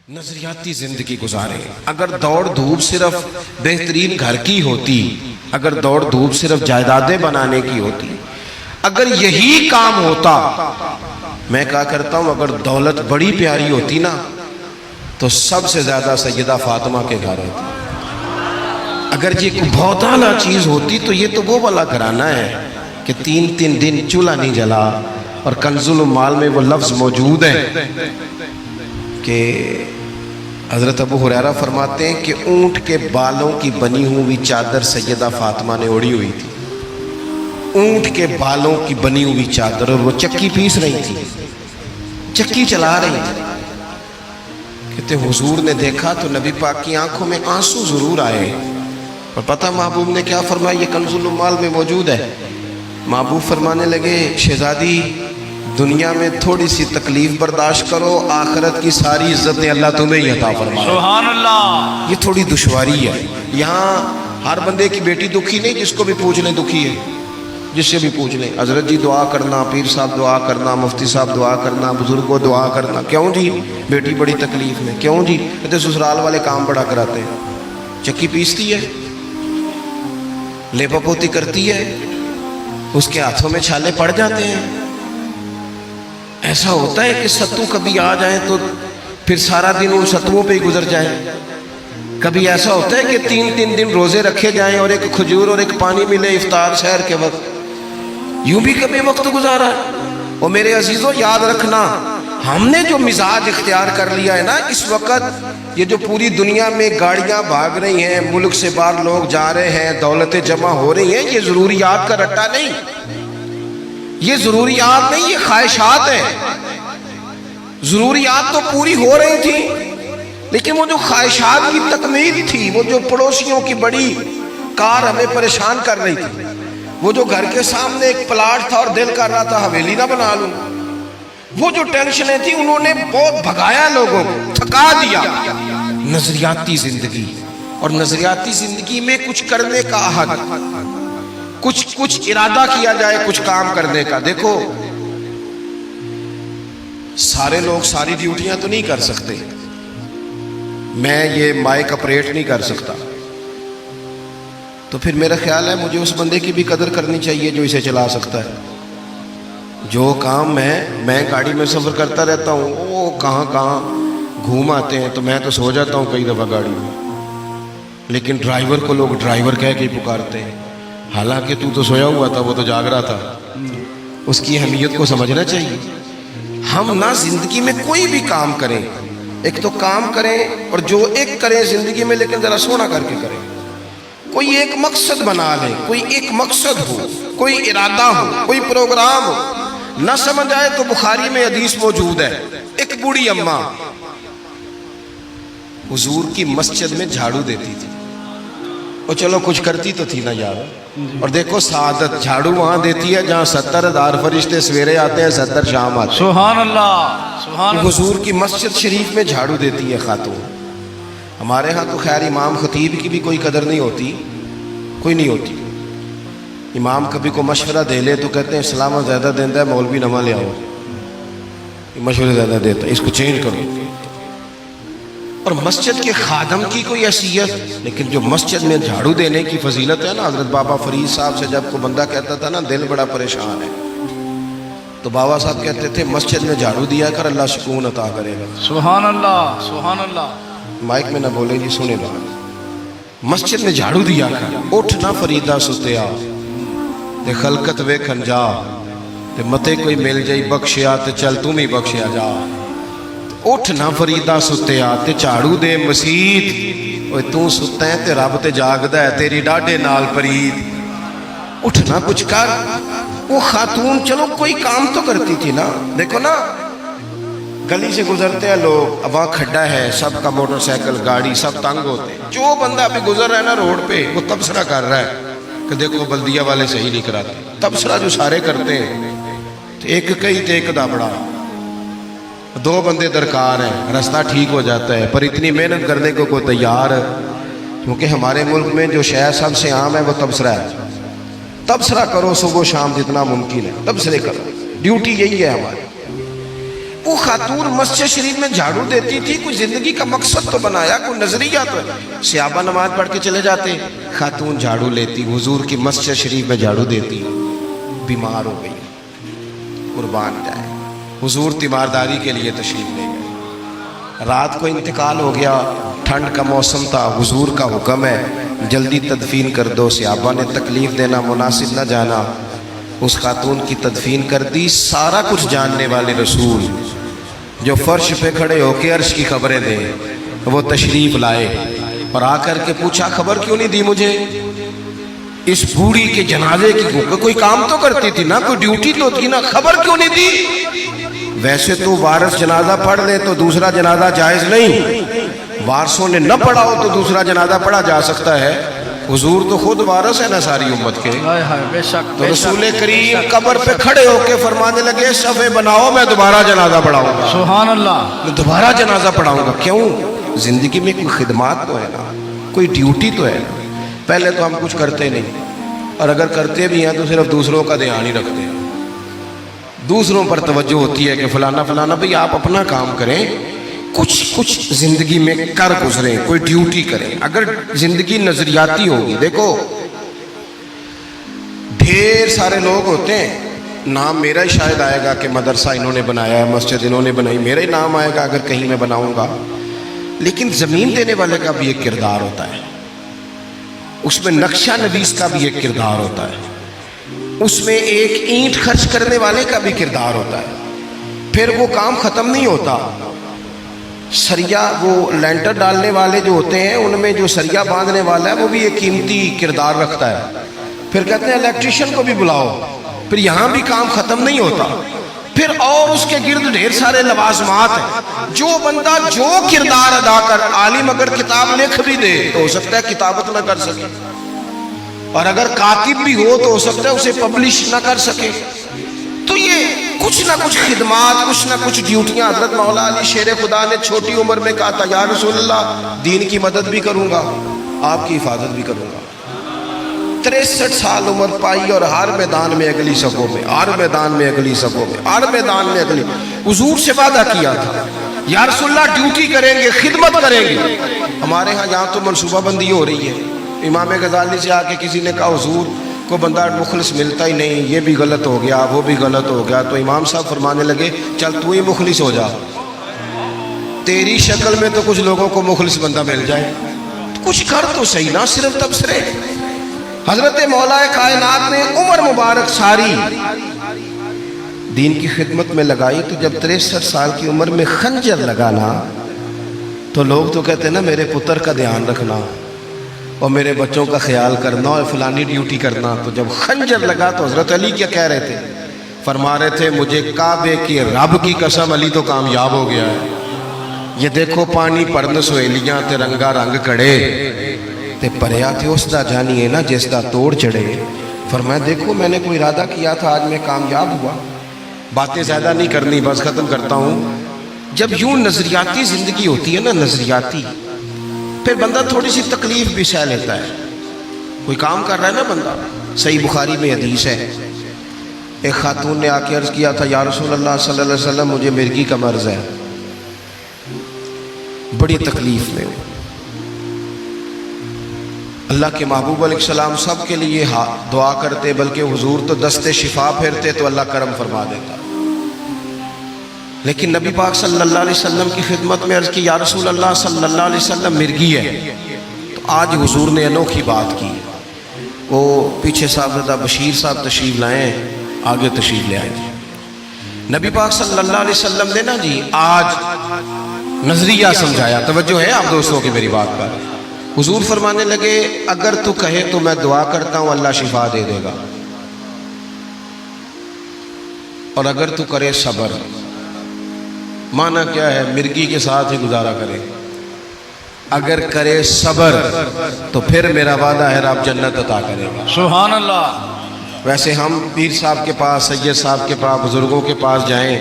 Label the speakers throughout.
Speaker 1: نظریاتی زندگی گزارے. اگر دوڑ دھوپ صرف بہترین گھر کی ہوتی، اگر دوڑ دھوپ صرف جائیدادیں بنانے کی ہوتی، اگر یہی کام ہوتا، میں کہا کرتا ہوں اگر دولت بڑی پیاری ہوتی نا تو سب سے زیادہ سیدہ فاطمہ کے گھر ہوتی. اگر یہ کوئی بہت اعلیٰ چیز ہوتی تو یہ تو وہ والا گھرانہ ہے کہ تین دن چولہا نہیں جلا. اور کنز المال میں وہ لفظ موجود ہے کہ حضرت ابو ہریرہ فرماتے ہیں کہ اونٹ کے بالوں کی بنی ہوئی چادر سیدہ فاطمہ نے اوڑھی ہوئی تھی. اونٹ کے بالوں کی بنی ہوئی چادر، اور وہ چکی پیس رہی تھی، چکی چلا رہی تھی. کہتے حضور نے دیکھا تو نبی پاک کی آنکھوں میں آنسو ضرور آئے. اور پتہ محبوب نے کیا فرمایا؟ یہ کنز المال میں موجود ہے. محبوب فرمانے لگے شہزادی دنیا میں تھوڑی سی تکلیف برداشت کرو، آخرت کی ساری عزتیں اللہ تمہیں ہی عطا فرمائے.
Speaker 2: سبحان اللہ.
Speaker 1: یہ تھوڑی دشواری ہے. یہاں ہر بندے کی بیٹی دکھی نہیں، جس کو بھی پوچھ لیں دکھی ہے، جس سے بھی پوچھ لیں. حضرت جی دعا کرنا، پیر صاحب دعا کرنا، مفتی صاحب دعا کرنا، بزرگوں دعا کرنا. کیوں جی؟ بیٹی بڑی تکلیف میں. کیوں جی؟ کہتے سسرال والے کام بڑا کراتے ہیں. چکی پیستی ہے، لیپا پوتی کرتی ہے، اس کے ہاتھوں میں چھالے پڑ جاتے ہیں. ایسا ہوتا ہے کہ ستو کبھی آ جائیں تو پھر سارا دن ان ستووں پہ ہی گزر جائیں. کبھی ایسا ہوتا ہے کہ تین دن روزے رکھے جائیں اور ایک کھجور اور ایک پانی ملے افطار سحر کے وقت. یوں بھی کبھی وقت گزارا ہے. اور میرے عزیزوں یاد رکھنا، ہم نے جو مزاج اختیار کر لیا ہے نا اس وقت، یہ جو پوری دنیا میں گاڑیاں بھاگ رہی ہیں، ملک سے باہر لوگ جا رہے ہیں، دولتیں جمع ہو رہی ہیں، یہ ضروریات کا رٹا نہیں، یہ ضروریات نہیں، یہ خواہشات ہیں. ضروریات تو پوری ہو رہی تھی لیکن وہ جو خواہشات کی تکمیل تھی، وہ جو پڑوسیوں کی بڑی کار ہمیں پریشان کر رہی تھی، وہ جو گھر کے سامنے ایک پلاٹ تھا اور دل کر رہا تھا حویلی نہ بنا لوں، وہ جو ٹینشنیں تھی انہوں نے بہت بھگایا، لوگوں کو تھکا دیا. نظریاتی زندگی، اور نظریاتی زندگی میں کچھ کرنے کا عہد، کچھ ارادہ کیا جائے کچھ کام کرنے کا. دیکھو سارے لوگ ساری ڈیوٹیاں تو نہیں کر سکتے. میں یہ مائک اپریٹ نہیں کر سکتا، تو پھر میرا خیال ہے مجھے اس بندے کی بھی قدر کرنی چاہیے جو اسے چلا سکتا ہے. جو کام میں گاڑی میں سفر کرتا رہتا ہوں، وہ کہاں گھوم آتے ہیں تو میں تو سو جاتا ہوں کئی دفعہ گاڑی میں، لیکن ڈرائیور کو لوگ ڈرائیور کہہ کے ہی پکارتے ہیں، حالانکہ تو سویا ہوا تھا، وہ تو جاگ رہا تھا. اس کی اہمیت کو سمجھنا چاہیے. ہم نہ زندگی میں کوئی بھی کام کریں، ایک تو کام کریں اور جو ایک کریں زندگی میں، لیکن ذرا سونا کر کے کریں. کوئی ایک مقصد بنا لیں، کوئی ایک مقصد ہو، کوئی ارادہ ہو، کوئی پروگرام ہو. نہ سمجھ آئے تو بخاری میں حدیث موجود ہے، ایک بوڑھی اماں حضور کی مسجد میں جھاڑو دیتی تھی. اور چلو کچھ کرتی تو تھی نا یار. اور دیکھو سعادت، جھاڑو وہاں دیتی ہے جہاں 70,000 فرشتے سویرے آتے ہیں، 70 شام آتے ہیں.
Speaker 2: سبحان اللہ. سبحان اللہ.
Speaker 1: حضور کی مسجد شریف میں جھاڑو دیتی ہے خاتون. ہمارے ہاں تو خیر امام خطیب کی بھی کوئی قدر نہیں ہوتی، کوئی نہیں ہوتی. امام کبھی کو مشورہ دے لے تو کہتے ہیں اسلام زیادہ دیتا ہے، مولوی نواں لے آؤ، مشورے زیادہ دیتا ہے، اس کو چینج کرو. اور مسجد کے خادم کی کوئی حیثیت، لیکن جو مسجد میں جھاڑو دینے کی فضیلت ہے نا، حضرت بابا فرید صاحب سے جب کو بندہ کہتا تھا نا دل بڑا پریشان ہے، تو بابا صاحب کہتے تھے مسجد میں جھاڑو دیا کر، اللہ سکون عطا کرے گا.
Speaker 2: سبحان اللہ. سبحان اللہ.
Speaker 1: مائک میں نہ بولے جی، سنے بات. مسجد میں جھاڑو دیا کر. اٹھ نہ فریدا ستیا تے خلقت ویکھن جا، تے متے کوئی مل جائی بخشیا تے چل تم ہی بخشیا جا. اٹھ نہ فریدا ستیا تے جھاڑو دے مسیت، اوے تو ستا ہے تے رب تے جاگدا ہے، تیری ڈاڈے نال پرید. اٹھ نہ کچھ کر. وہ خاتون چلو کوئی کام تو کرتی تھی نا. دیکھو نا گلی سے گزرتے ہیں لوگ، اب وہاں کھڈا ہے، سب کا موٹر سائیکل گاڑی سب تنگ ہوتے ہیں. جو بندہ ابھی گزر رہا ہے نا روڈ پہ، وہ تبصرہ کر رہا ہے کہ دیکھو بلدیہ والے صحیح نہیں کراتے. تبصرہ جو سارے کرتے ہیں، ایک کئی تے ایک دا بڑا، 2 بندے درکار ہیں، رستہ ٹھیک ہو جاتا ہے. پر اتنی محنت کرنے کو کوئی تیار ہے، کیونکہ ہمارے ملک میں جو شے سب سے عام ہے وہ تبصرہ ہے. تبصرہ کرو صبح و شام جتنا ممکن ہے، تبصرے کرو، ڈیوٹی یہی ہے ہماری. وہ خاتون مسجد شریف میں جھاڑو دیتی تھی، کوئی زندگی کا مقصد تو بنایا، کوئی نظریہ تو ہے۔ صحابہ نماز پڑھ کے چلے جاتے، خاتون جھاڑو لیتی، حضور کی مسجد شریف میں جھاڑو دیتی، بیمار ہو گئی، قربان جائے، حضور تیمارداری کے لیے تشریف لے گئے، رات کو انتقال ہو گیا، ٹھنڈ کا موسم تھا، حضور کا حکم ہے جلدی تدفین کر دو، صحابہ نے تکلیف دینا مناسب نہ جانا، اس خاتون کی تدفین کر دی۔ سارا کچھ جاننے والے رسول جو فرش پہ کھڑے ہو کے عرش کی خبریں دیں، وہ تشریف لائے اور آ کر کے پوچھا خبر کیوں نہیں دی مجھے اس بوڑھی کے جنازے کی؟ کوئی کام تو کرتی تھی نا، کوئی ڈیوٹی تو تھی نا، خبر کیوں نہیں دی؟ ویسے تو وارث جنازہ پڑھ لے تو دوسرا جنازہ جائز نہیں، وارثوں نے نہ پڑھا ہو تو دوسرا جنازہ پڑھا جا سکتا ہے، حضور تو خود وارث ہے نا ساری امت کے۔
Speaker 2: ہائے ہائے، بے شک
Speaker 1: تو رسول کریم قبر پہ کھڑے ہو کے فرمانے لگے صفے بناؤ، میں دوبارہ جنازہ پڑھاؤں گا،
Speaker 2: سبحان اللہ،
Speaker 1: میں دوبارہ جنازہ پڑھاؤں گا۔ کیوں؟ زندگی میں کوئی خدمات تو ہے نا، کوئی ڈیوٹی تو ہے نا۔ پہلے تو ہم کچھ کرتے نہیں، اور اگر کرتے بھی ہیں تو صرف دوسروں کا دھیان ہی رکھتے ہیں، دوسروں پر توجہ ہوتی ہے کہ فلانا فلانا۔ بھئی آپ اپنا کام کریں، کچھ زندگی میں کر گزریں، کوئی ڈیوٹی کریں۔ اگر زندگی نظریاتی ہوگی، دیکھو ڈھیر سارے لوگ ہوتے ہیں، نام میرا ہی شاید آئے گا کہ مدرسہ انہوں نے بنایا ہے، مسجد انہوں نے بنائی، میرا ہی نام آئے گا اگر کہیں میں بناؤں گا، لیکن زمین دینے والے کا بھی ایک کردار ہوتا ہے، اس میں نقشہ نویس کا بھی ایک کردار ہوتا ہے، اس میں ایک اینٹ خرچ کرنے والے کا بھی کردار ہوتا ہے۔ پھر وہ کام ختم نہیں ہوتا، سریا وہ لینٹر ڈالنے والے جو ہوتے ہیں، ان میں جو سریا باندھنے والا ہے وہ بھی ایک قیمتی کردار رکھتا ہے۔ پھر کہتے ہیں الیکٹریشین کو بھی بلاؤ، پھر یہاں بھی کام ختم نہیں ہوتا، پھر اور اس کے گرد ڈھیر سارے لوازمات ہیں۔ جو بندہ جو کردار ادا کر، عالم اگر کتاب لکھ بھی دے تو ہو سکتا ہے کتابت نہ کر سکے، اور اگر کاتب بھی ہو تو ہو سکتا ہے اسے پبلش نہ کر سکے۔ تو یہ کچھ نہ کچھ خدمات، کچھ نہ کچھ ڈیوٹیاں۔ حضرت مولا علی شیر خدا نے چھوٹی عمر میں کہا تھا یا رسول اللہ دین کی مدد بھی کروں گا، آپ کی حفاظت بھی کروں گا۔ 63 سال عمر پائی اور ہر میدان میں اگلی صفوں میں، ہر میدان میں اگلی صفوں میں، ہر میدان میں اگلی۔ حضور سے وعدہ کیا تھا یا رسول اللہ ڈیوٹی کریں گے، خدمت کریں گے۔ ہمارے ہاں یہاں تو منصوبہ بندی ہو رہی ہے، امام غزالی سے آ کے کسی نے کہا حضور کو بندہ مخلص ملتا ہی نہیں، یہ بھی غلط ہو گیا، وہ بھی غلط ہو گیا، تو امام صاحب فرمانے لگے چل تو ہی مخلص ہو جا، تیری شکل میں تو کچھ لوگوں کو مخلص بندہ مل جائے، کچھ کر تو صحیح نا، صرف تبصرے۔ حضرت مولا کائنات نے عمر مبارک ساری دین کی خدمت میں لگائی، تو جب 63 سال کی عمر میں خنجر لگانا تو لوگ تو کہتے ہیں نا میرے پتر کا دھیان رکھنا اور میرے بچوں کا خیال کرنا اور فلانی ڈیوٹی کرنا۔ تو جب خنجر لگا تو حضرت علی کیا کہہ رہے تھے؟ فرما رہے تھے مجھے کعبے کی رب کی قسم علی تو کامیاب ہو گیا ہے، یہ دیکھو پانی پرن سہیلیاں تے رنگا رنگ کڑے تے پریا تھے اس دا جانی ہے نا جس دا توڑ چڑھے۔ فرمایا دیکھو میں نے کوئی ارادہ کیا تھا، آج میں کامیاب ہوا۔ باتیں زیادہ نہیں کرنی، بس ختم کرتا ہوں۔ جب یوں نظریاتی زندگی ہوتی ہے نا، نظریاتی، پھر بندہ تھوڑی سی تکلیف بھی سہ لیتا ہے۔ کوئی کام کر رہا ہے نا بندہ، صحیح بخاری میں حدیث ہے، ایک خاتون نے آ کے عرض کیا تھا یا رسول اللہ صلی اللہ علیہ وسلم مجھے مرگی کا مرض ہے، بڑی تکلیف میں ہوں۔ اللہ کے محبوب علیہ السلام سب کے لیے دعا کرتے، بلکہ حضور تو دست شفا پھیرتے تو اللہ کرم فرما دیتا، لیکن نبی پاک صلی اللہ علیہ وسلم کی خدمت میں عرض کی یا رسول اللہ صلی اللہ علیہ وسلم مرگی ہے۔ تو آج حضور نے انوکھی بات کی، وہ پیچھے صاحب بشیر صاحب تشریف لائیں، آگے تشریف لے آئیں جی۔ نبی پاک صلی اللہ علیہ وسلم نے نا جی آج نظریہ سمجھایا، توجہ ہے آپ دوستوں کی میری بات پر۔ حضور فرمانے لگے اگر تو کہے تو میں دعا کرتا ہوں اللہ شفا دے دے گا، اور اگر تو کرے صبر، معنی کیا ہے؟ مرگی کے ساتھ ہی گزارا کرے، اگر کرے صبر تو پھر میرا وعدہ ہے رب جنت عطا کرے گا۔
Speaker 2: سبحان اللہ۔
Speaker 1: ویسے ہم پیر صاحب کے پاس، سید صاحب کے پاس، بزرگوں کے پاس جائیں،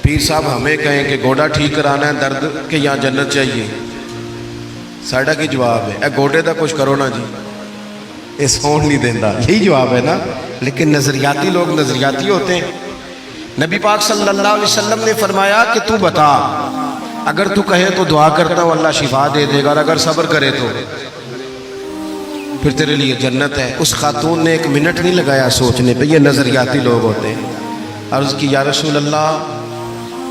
Speaker 1: پیر صاحب ہمیں کہیں کہ گوڑا ٹھیک کرانا ہے درد کے یہاں جنت چاہیے، ساڑھا کی جواب ہے اے گوڑے دا کچھ کرو نا جی، یہ سون نہیں دینا، یہی جواب ہے نا۔ لیکن نظریاتی لوگ نظریاتی ہوتے ہیں، نبی پاک صلی اللہ علیہ وسلم نے فرمایا کہ تو بتا، اگر تو کہے تو دعا کرتا ہوں اللہ شفا دے دے گا، اور اگر صبر کرے تو پھر تیرے لیے جنت ہے۔ اس خاتون نے ایک منٹ نہیں لگایا سوچنے پہ، یہ نظریاتی لوگ ہوتے ہیں۔ عرض کی یا رسول اللہ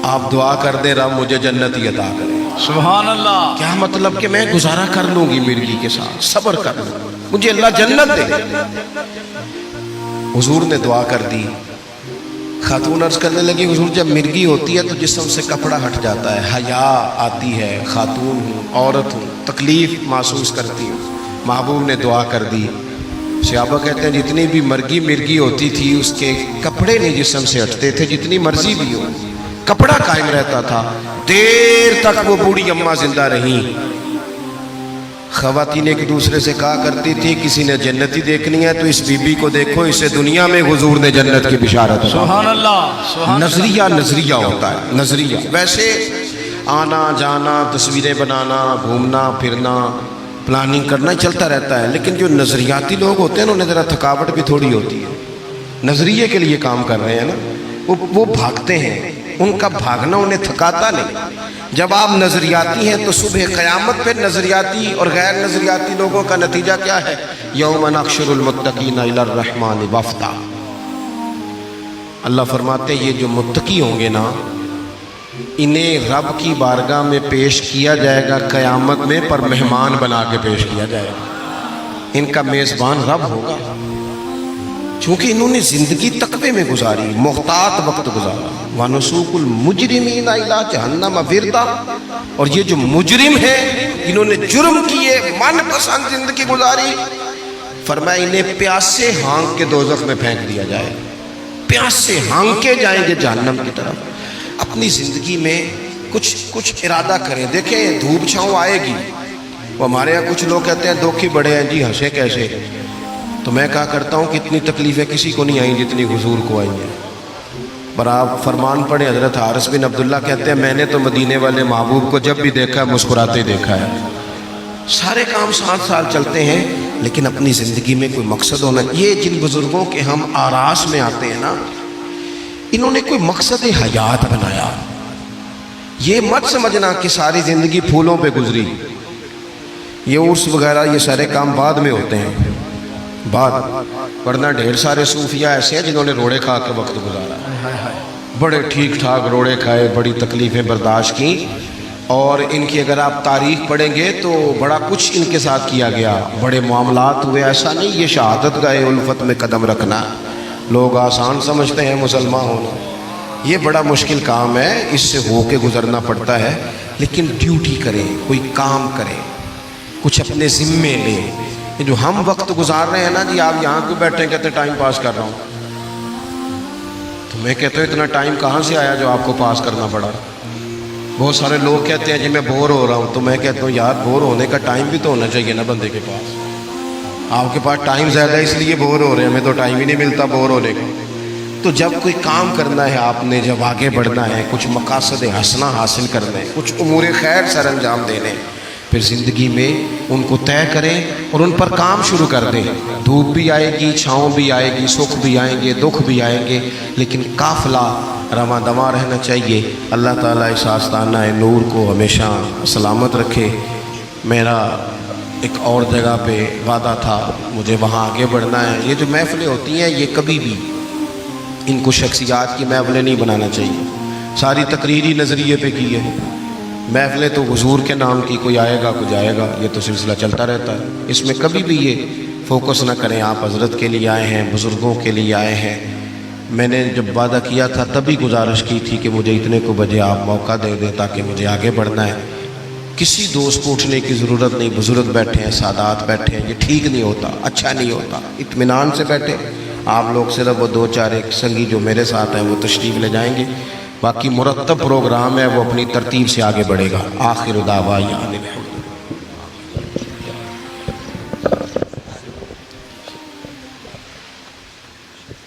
Speaker 1: آپ دعا کر دیں رب مجھے جنت ہی عطا کرے۔
Speaker 2: سبحان اللہ۔
Speaker 1: کیا مطلب کہ میں گزارا کر لوں گی مرغی کے ساتھ، صبر کر لوں، مجھے اللہ جنت دے۔ حضور نے دعا کر دی۔ خاتون عرض کرنے لگی حضور جب مرغی ہوتی ہے تو جسم سے کپڑا ہٹ جاتا ہے، حیا آتی ہے، خاتون ہوں، عورت ہوں، تکلیف محسوس کرتی ہوں۔ محبوب نے دعا کر دی۔ صحابہ کہتے ہیں جتنی بھی مرغی ہوتی تھی اس کے کپڑے نہیں جسم سے ہٹتے تھے، جتنی مرضی بھی ہو کپڑا قائم رہتا تھا۔ دیر تک وہ بوڑھی اماں زندہ رہیں۔ خواتین ایک دوسرے سے کہا کرتی تھی کسی نے جنتی دیکھنی ہے تو اس بی بی کو دیکھو، اسے دنیا میں حضور نے جنت کی بشارت دی۔
Speaker 2: سبحان اللہ، سبحان اللہ۔
Speaker 1: نظریہ ہوتا ہے، نظریہ۔ ویسے آنا جانا، تصویریں بنانا، گھومنا پھرنا، پلاننگ کرنا چلتا رہتا ہے، لیکن جو نظریاتی لوگ ہوتے ہیں انہیں ذرا تھکاوٹ بھی تھوڑی ہوتی ہے۔ نظریے کے لیے کام کر رہے ہیں نا، وہ بھاگتے ہیں، ان کا بھاگنا انہیں تھکاتا نہیں۔ جب آپ نظریاتی ہیں تو صبح قیامت پہ نظریاتی اور غیر نظریاتی لوگوں کا نتیجہ کیا ہے؟ یوم نحشر المتقین الی الرحمن وفدا۔ اللہ فرماتے ہیں یہ جو متقی ہوں گے نا انہیں رب کی بارگاہ میں پیش کیا جائے گا قیامت میں، پر مہمان بنا کے پیش کیا جائے گا۔ ان کا میزبان رب ہوگا، چونکہ انہوں نے زندگی تقوی میں گزاری، محتاط وقت گزارا۔ وَنُسُوقُ الْمُجْرِمِينَ إِلَىٰ جَهَنَّمَ وِرْدًا۔ اور یہ جو مجرم ہیں انہوں نے جرم کیے، من پسند زندگی گزاری، فرمایا انہیں پیاسے ہانک کے دوزخ میں پھینک دیا جائے، پیاسے ہانکے جائیں گے جہنم کی طرف۔ اپنی زندگی میں کچھ ارادہ کریں۔ دیکھیں دھوپ چھاؤں آئے گی، وہ ہمارے یہاں کچھ لوگ کہتے ہیں دکھی بڑے ہیں جی، ہنسے کیسے؟ تو میں کہا کرتا ہوں کہ اتنی تکلیفیں کسی کو نہیں آئیں جتنی حضور کو آئی ہیں۔ پر آپ فرمان پڑھیں، حضرت حارث بن عبداللہ کہتے ہیں میں نے تو مدینے والے محبوب کو جب بھی دیکھا ہے مسکراتے دیکھا ہے۔ سارے کام 7 سال چلتے ہیں لیکن اپنی زندگی میں کوئی مقصد ہونا۔ یہ جن بزرگوں کے ہم آراس میں آتے ہیں نا، انہوں نے کوئی مقصد حیات بنایا۔ یہ مت سمجھنا کہ ساری زندگی پھولوں پہ گزری، یہ عرس وغیرہ یہ سارے کام بعد میں ہوتے ہیں، بعد، ورنہ ڈھیر سارے صوفیہ ایسے ہیں جنہوں نے روڑے کھا کے وقت گزارا، بڑے ٹھیک ٹھاک روڑے کھائے، بڑی تکلیفیں برداشت کی، اور ان کی اگر آپ تاریخ پڑھیں گے تو بڑا کچھ ان کے ساتھ کیا گیا، بڑے معاملات ہوئے۔ ایسا نہیں یہ شہادت گاہ الفت میں قدم رکھنا لوگ آسان سمجھتے ہیں مسلمان ہونا، یہ بڑا مشکل کام ہے، اس سے ہو کے گزرنا پڑتا ہے۔ لیکن ڈیوٹی کریں، کوئی کام کریں، کچھ اپنے ذمے لیں۔ یہ جو ہم وقت گزار رہے ہیں نا جی، آپ یہاں کیوں بیٹھے کہتے ٹائم پاس کر رہا ہوں، تو میں کہتا ہوں اتنا ٹائم کہاں سے آیا جو آپ کو پاس کرنا پڑا؟ بہت سارے لوگ کہتے ہیں جی میں بور ہو رہا ہوں، تو میں کہتا ہوں یار بور ہونے کا ٹائم بھی تو ہونا چاہیے نا بندے کے پاس۔ آپ کے پاس ٹائم زیادہ ہے اس لیے بور ہو رہے ہیں، ہمیں تو ٹائم ہی نہیں ملتا بور ہونے کا۔ تو جب کوئی کام کرنا ہے آپ نے، جب آگے بڑھنا ہے، کچھ مقاصد حسنہ حاصل کرنا ہے، کچھ امور خیر سر انجام دینے، پھر زندگی میں ان کو طے کریں اور ان پر کام شروع کر دیں۔ دھوپ بھی آئے گی، چھاؤں بھی آئے گی، سکھ بھی آئیں گے، دکھ بھی آئیں گے، لیکن قافلہ رواں دواں رہنا چاہیے۔ اللہ تعالیٰ اس آستانہ نور کو ہمیشہ سلامت رکھے۔ میرا ایک اور جگہ پہ وعدہ تھا، مجھے وہاں آگے بڑھنا ہے۔ یہ جو محفلیں ہوتی ہیں یہ کبھی بھی ان کو شخصیات کی محفلیں نہیں بنانا چاہیے، ساری تقریری نظریے پہ کی ہے۔ محفلیں تو حضور کے نام کی، کوئی آئے گا کوئی جائے گا، یہ تو سلسلہ چلتا رہتا ہے، اس میں کبھی بھی یہ فوکس نہ کریں۔ آپ حضرت کے لیے آئے ہیں، بزرگوں کے لیے آئے ہیں۔ میں نے جب وعدہ کیا تھا تبھی گزارش کی تھی کہ مجھے اتنے کو بجے آپ موقع دے دیں تاکہ مجھے آگے بڑھنا ہے۔ کسی دوست کو اٹھنے کی ضرورت نہیں، بزرگ بیٹھے ہیں، سادات بیٹھے ہیں، یہ ٹھیک نہیں ہوتا، اچھا نہیں ہوتا۔ اطمینان سے بیٹھے آپ لوگ، صرف وہ 2-4 ایک سنگی جو میرے ساتھ ہیں وہ تشریف لے جائیں گے، باقی مرتب پروگرام ہے وہ اپنی ترتیب سے آگے بڑھے گا۔ آخر دعوانا